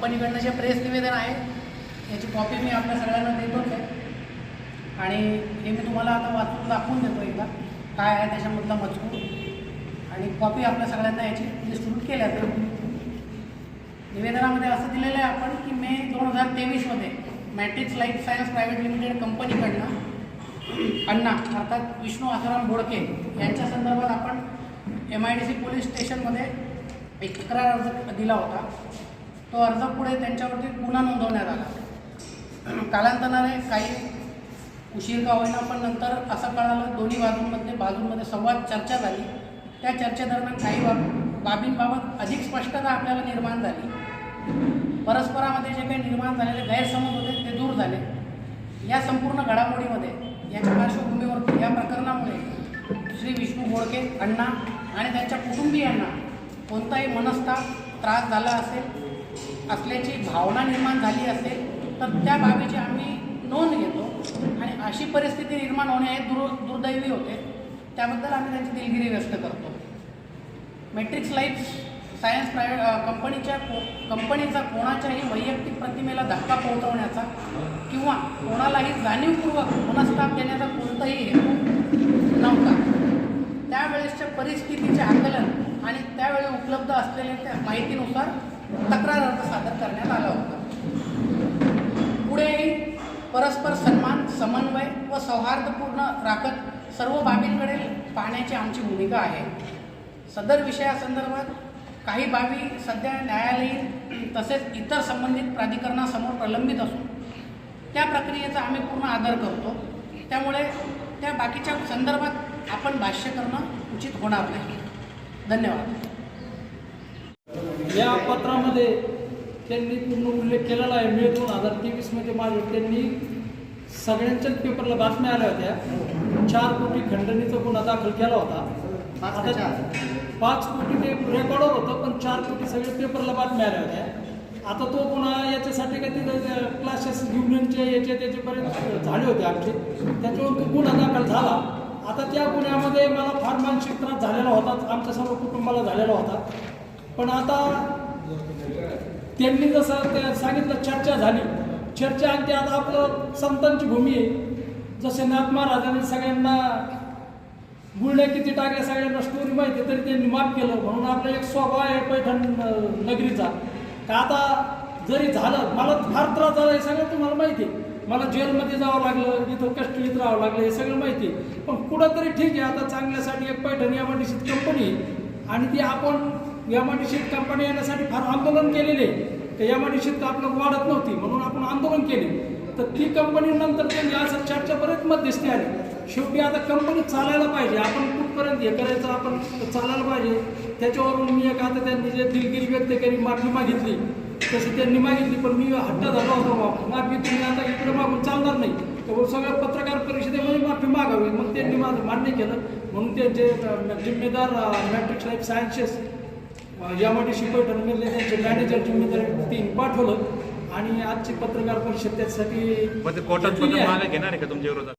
कंपनीकडनं जे प्रेस निवेदन आहे याची कॉपी मी आपल्या सगळ्यांना देतोच आहे आणि हे मी तुम्हाला आता वाचून दाखवून देतो एकदा काय आहे त्याच्यामधला मजकूर आणि कॉपी आपल्या सगळ्यांना याची डिस्ट्रीब्यूट केल्या तर निवेदनामध्ये असं दिलेलं आहे आपण की मे 2023मध्ये matrix life science private limited कंपनीकडनं अण्णा अर्थात विष्णू आसाराम बोडके यांच्या संदर्भात आपण MIDC पोलीस स्टेशनमध्ये एक तक्रार अर्ज दिला होता. तो अर्ज पुढे त्यांच्यावरती गुन्हा नोंदवण्यात आला. कालांतराने काही उशीर का होईना पण नंतर असं कळालं दोन्ही बाजूंमध्ये संवाद चर्चा झाली. त्या चर्चेदरम्यान काही बाबींबाबत अधिक स्पष्टता आपल्याला निर्माण झाली. परस्परामध्ये जे काही निर्माण झालेले गैरसमज होते ते दूर झाले. या संपूर्ण घडामोडीमध्ये याच्या पार्श्वभूमीवर या प्रकरणामुळे श्री विष्णू बोडके अण्णा आणि त्यांच्या कुटुंबियांना कोणताही मनस्ताप त्रास झाला असल्याची भावना निर्माण झाली असेल तर त्या बाबीची आम्ही नोंद घेतो आणि अशी परिस्थिती निर्माण होणे हे दुर्दैवी होते. त्याबद्दल आम्ही त्यांची दिलगिरी व्यक्त करतो. मॅट्रिक्स लाईफ सायन्स कंपनीचा कोणाच्याही वैयक्तिक प्रतिमेला धक्का पोहोचवण्याचा किंवा कोणालाही जाणीवपूर्वक मनस्ताप देण्याचा कोणताही हेतू नव्हता. त्यावेळेसच्या परिस्थितीचे आकलन आणि त्यावेळी उपलब्ध असलेल्या त्या माहितीनुसार तक्रार अर्ज सादर करण्यात आला होता. पुढेही परस्पर सन्मान समन्वय व सौहार्दपूर्ण राखत सर्व बाबींकडे पाहण्याची आमची भूमिका आहे. सदर विषयासंदर्भात काही बाबी सध्या न्यायालयीन तसेच इतर संबंधित प्राधिकरणासमोर प्रलंबित असून त्या प्रक्रियेचा आम्ही पूर्ण आदर करतो. त्यामुळे त्या बाकीच्या संदर्भात आपण भाष्य करणं उचित होणार नाही. धन्यवाद. या पत्रामध्ये त्यांनी पूर्ण उल्लेख केलेला आहे. मे 2023मध्ये त्यांनी सगळ्यांच्याच पेपरला बातम्या आल्या होत्या. 4 कोटी खंडणीचा गुन्हा दाखल केला होता. आता 5 कोटी ते रेकॉर्डवर होतं पण 4 कोटी सगळे पेपरला बातम्या आल्या होत्या. आता तो पुन्हा याच्यासाठी का तिथं क्लासेस युनियनचे याचे त्याचेपर्यंत झाले होते आमचे. त्याच्यावर तो गुन्हा दाखल झाला. आता त्या गुन्ह्यामध्ये मला फार मानसिक त्रास झालेला होता. आमच्या सर्व कुटुंबाला झालेला होता. पण आता त्यांनी जसं सांगितलं चर्चा झाली. चर्चा आणि ते आता आपलं संतांची भूमी आहे. जसे नाथ महाराजांनी सगळ्यांना गुळण्या किती टाकल्या सगळ्यांना स्टोरी माहिती आहे तरी त्यांनी माफ केलं. म्हणून आपला एक स्वभाव आहे पैठण नगरीचा का आता जरी झालं मला फार त्रास झाला हे सगळं तुम्हाला माहिती आहे. मला जेलमध्ये जावं लागलं इथं कस्टडीत राहावं लागलं हे सगळं माहिती आहे. पण कुठंतरी ठीक आहे आता चांगल्यासाठी एक पैठण MIDC कंपनी आणि ती आपण MIDC कंपनी येण्यासाठी फार आंदोलन केलेले तर MIDC आपलं वाढत नव्हती म्हणून आपण आंदोलन केले. तर ती कंपनी नंतर त्यांनी असं चर्चा बरेच मध्यस्थी आली. शेवटी आता कंपनी चालायला पाहिजे. आपण कुठपर्यंत हे करायचं आपण चालायला पाहिजे. त्याच्यावरून मी एक आता त्यांनी जे दिलगिरी व्यक्त केली माफी मागितली तशी त्यांनी मागितली पण मी हट्ट झालो होतो माफी तुम्ही आता इकडे मागून चालणार नाही तर सगळ्या पत्रकार परिषदेमध्ये माफी मागावी. मग त्यांनी माझं मान्य केलं. म्हणून त्यांचे जिम्मेदार मॅट्रिक्स लाईफ सायन्सेस MIDC पैठणमधले त्यांचे मॅनेजर जिम्मेदार 3 पाठवलं आणि आजची पत्रकार परिषद त्यासाठी कोर्टात घेणार आहे का तुमच्या विरोधात?